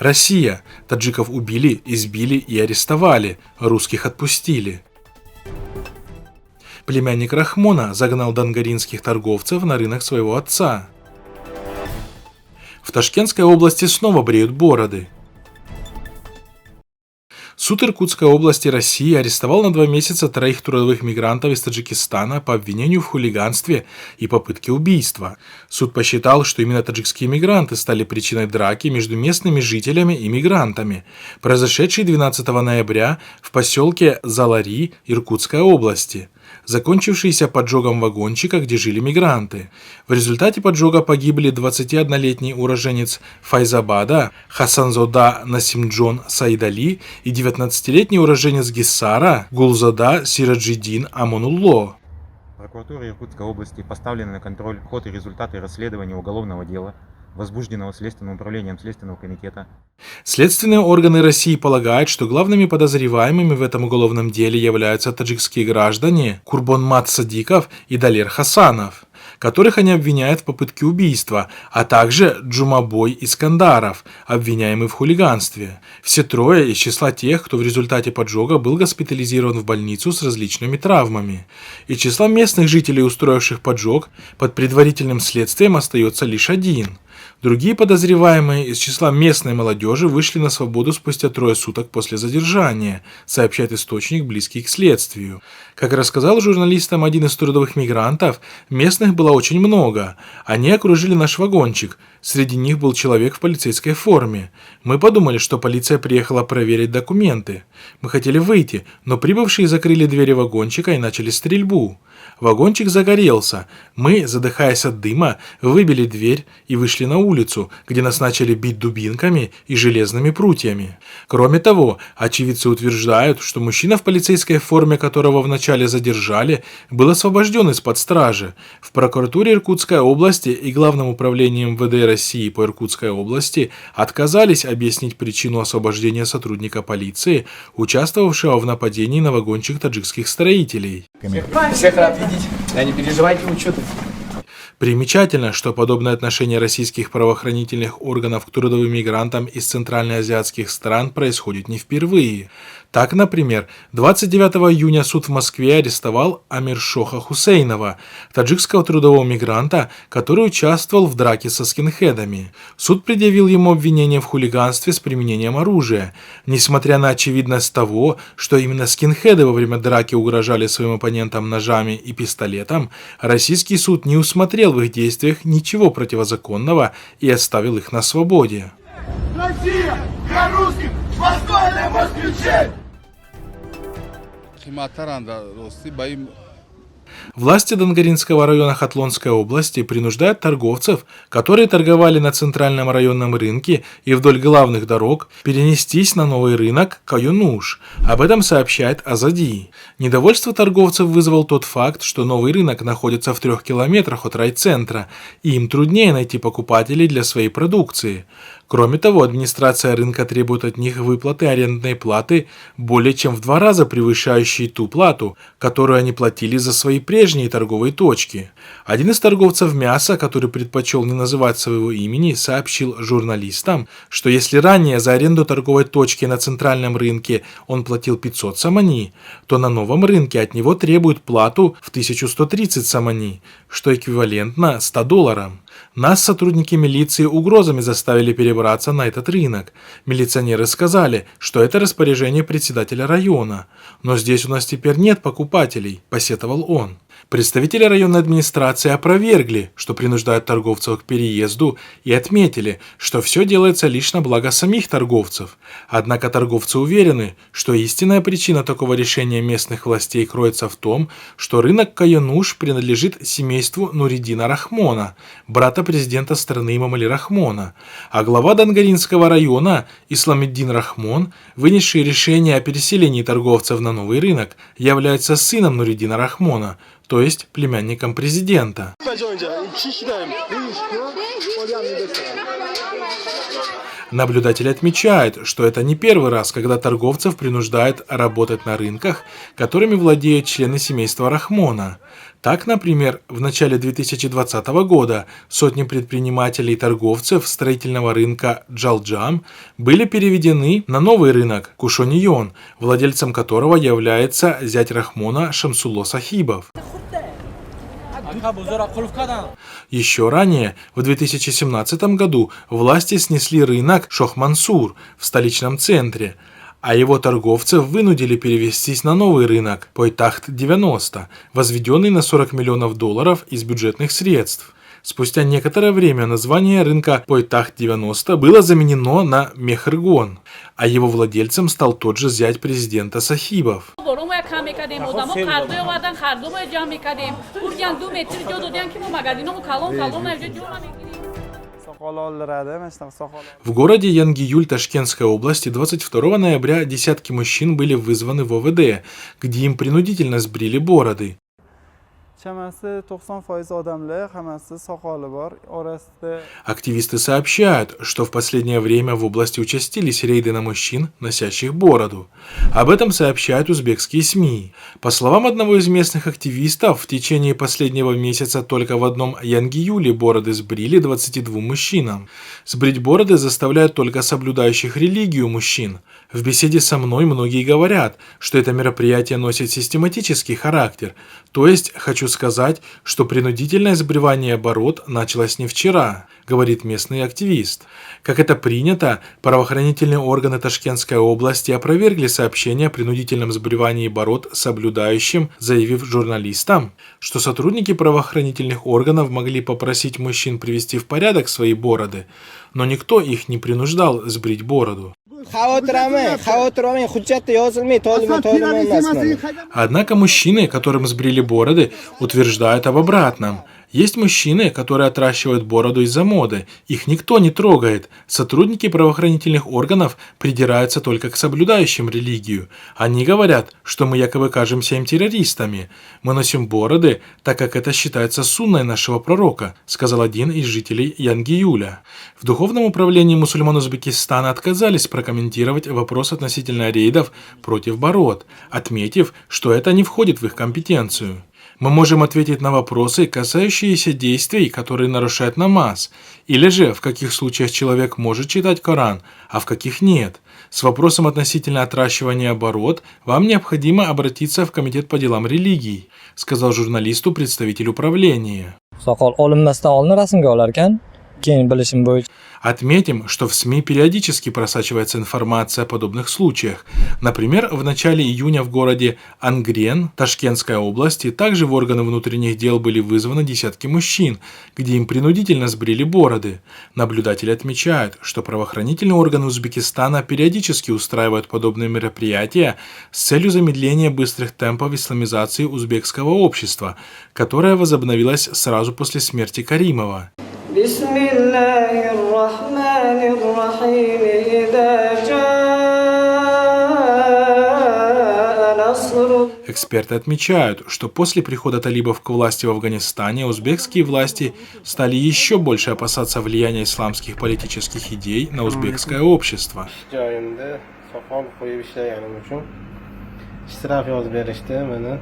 Россия. Таджиков убили, избили и арестовали, русских отпустили. Племянник Рахмона загнал донгаринских торговцев на рынок своего отца. В Ташкентской области снова бреют бороды. Суд Иркутской области России арестовал на 2 месяца 3 трудовых мигрантов из Таджикистана по обвинению в хулиганстве и попытке убийства. Суд посчитал, что именно таджикские мигранты стали причиной драки между местными жителями и мигрантами, произошедшей 12 ноября в поселке Залари Иркутской области, закончившийся поджогом вагончика, где жили мигранты. В результате поджога погибли 21-летний уроженец Файзабада Хасанзода Насимджон Саидали и 19-летний уроженец Гиссара Гулзада Сираджидин Амонулло. Прокуратура Иркутской области поставлена на контроль ход и результаты расследования уголовного дела, возбужденного Следственным управлением Следственного комитета. Следственные органы России полагают, что главными подозреваемыми в этом уголовном деле являются таджикские граждане Курбонмат Садиков и Далер Хасанов, которых они обвиняют в попытке убийства, а также Джумабой Искандаров, обвиняемый в хулиганстве. Все трое из числа тех, кто в результате поджога был госпитализирован в больницу с различными травмами. Из числа местных жителей, устроивших поджог, под предварительным следствием остается лишь один. Другие подозреваемые из числа местной молодежи вышли на свободу спустя 3 суток после задержания, сообщает источник, близкий к следствию. Как рассказал журналистам один из трудовых мигрантов, местных было очень много. Они окружили наш вагончик. Среди них был человек в полицейской форме. Мы подумали, что полиция приехала проверить документы. Мы хотели выйти, но прибывшие закрыли двери вагончика и начали стрельбу. Вагончик загорелся. Мы, задыхаясь от дыма, выбили дверь и вышли на улицу, где нас начали бить дубинками и железными прутьями. Кроме того, очевидцы утверждают, что мужчина в полицейской форме, которого вначале задержали, был освобожден из-под стражи. В прокуратуре Иркутской области и Главном управлении МВД России по Иркутской области отказались объяснить причину освобождения сотрудника полиции, участвовавшего в нападении на вагончик таджикских строителей. Всех рад видеть. Да не переживайте, вы что-то. Примечательно, что подобное отношение российских правоохранительных органов к трудовым мигрантам из центральноазиатских стран происходит не впервые. Так, например, 29 июня суд в Москве арестовал Амиршоха Хусейнова, таджикского трудового мигранта, который участвовал в драке со скинхедами. Суд предъявил ему обвинение в хулиганстве с применением оружия. Несмотря на очевидность того, что именно скинхеды во время драки угрожали своим оппонентам ножами и пистолетом, российский суд не усмотрел в их действиях ничего противозаконного и оставил их на свободе. Россия для русских! Москва для москвичей! Власти Донгаринского района Хатлонской области принуждают торговцев, которые торговали на центральном районном рынке и вдоль главных дорог, перенестись на новый рынок Каюнуш. Об этом сообщает Азади. Недовольство торговцев вызвал тот факт, что новый рынок находится в 3 километрах от райцентра, и им труднее найти покупателей для своей продукции. Кроме того, администрация рынка требует от них выплаты арендной платы более чем в 2 раза превышающей ту плату, которую они платили за свои прежние торговые точки. Один из торговцев мяса, который предпочел не называть своего имени, сообщил журналистам, что если ранее за аренду торговой точки на центральном рынке он платил 500 самани, то на новом рынке от него требуют плату в 1130 самани, что эквивалентно $100. Нас сотрудники милиции угрозами заставили перебраться на этот рынок. Милиционеры сказали, что это распоряжение председателя района. Но здесь у нас теперь нет покупателей, посетовал он. Представители районной администрации опровергли, что принуждают торговцев к переезду, и отметили, что все делается лишь на благо самих торговцев. Однако торговцы уверены, что истинная причина такого решения местных властей кроется в том, что рынок Каюнуш принадлежит семейству Нуриддина Рахмона, брата президента страны Эмомали Рахмона, а глава Донгаринского района Исламиддин Рахмон, вынесший решение о переселении торговцев на новый рынок, является сыном Нуриддина Рахмона, то есть племянником президента. Наблюдатель отмечает, что это не первый раз, когда торговцев принуждают работать на рынках, которыми владеют члены семейства Рахмона. Так, например, в начале 2020 года сотни предпринимателей и торговцев строительного рынка Джалджам были переведены на новый рынок Кушонийон, владельцем которого является зять Рахмона Шамсулло Сахибов. Еще ранее, в 2017 году, власти снесли рынок Шох-Мансур в столичном центре, а его торговцев вынудили перевестись на новый рынок Пойтахт-90, возведенный на $40 миллионов из бюджетных средств. Спустя некоторое время название рынка Пойтахт-90 было заменено на Мехргон, а его владельцем стал тот же зять президента Сахибов. В городе Янгиюль Ташкентской области 22 ноября десятки мужчин были вызваны в ОВД, где им принудительно сбрили бороды. Активисты сообщают, что в последнее время в области участились рейды на мужчин, носящих бороду. Об этом сообщают узбекские СМИ. По словам одного из местных активистов, в течение последнего месяца только в одном Янгиюле бороды сбрили 22 мужчинам. Сбрить бороды заставляют только соблюдающих религию мужчин. В беседе со мной многие говорят, что это мероприятие носит систематический характер, то есть хочу сказать, что принудительное сбривание бород началось не вчера, говорит местный активист. Как это принято, правоохранительные органы Ташкентской области опровергли сообщение о принудительном сбривании бород соблюдающим, заявив журналистам, что сотрудники правоохранительных органов могли попросить мужчин привести в порядок свои бороды, но никто их не принуждал сбрить бороду. Однако мужчины, которым сбрили бороды, утверждают об обратном. Есть мужчины, которые отращивают бороду из-за моды. Их никто не трогает. Сотрудники правоохранительных органов придираются только к соблюдающим религию. Они говорят, что мы якобы кажемся им террористами. Мы носим бороды, так как это считается сунной нашего пророка, сказал один из жителей Янгиюля. В Духовном управлении мусульман Узбекистана отказались прокомментировать вопрос относительно рейдов против бород, отметив, что это не входит в их компетенцию. Мы можем ответить на вопросы, касающиеся действий, которые нарушают намаз, или же в каких случаях человек может читать Коран, а в каких нет. С вопросом относительно отращивания бород вам необходимо обратиться в Комитет по делам религий, сказал журналисту представитель управления. Отметим, что в СМИ периодически просачивается информация о подобных случаях. Например, в начале июня в городе Ангрен, Ташкентской области, также в органы внутренних дел были вызваны десятки мужчин, где им принудительно сбрили бороды. Наблюдатели отмечают, что правоохранительные органы Узбекистана периодически устраивают подобные мероприятия с целью замедления быстрых темпов исламизации узбекского общества, которое возобновилось сразу после смерти Каримова. Эксперты отмечают, что после прихода талибов к власти в Афганистане узбекские власти стали еще больше опасаться влияния исламских политических идей на узбекское общество. Штраф yozib berishdi, mana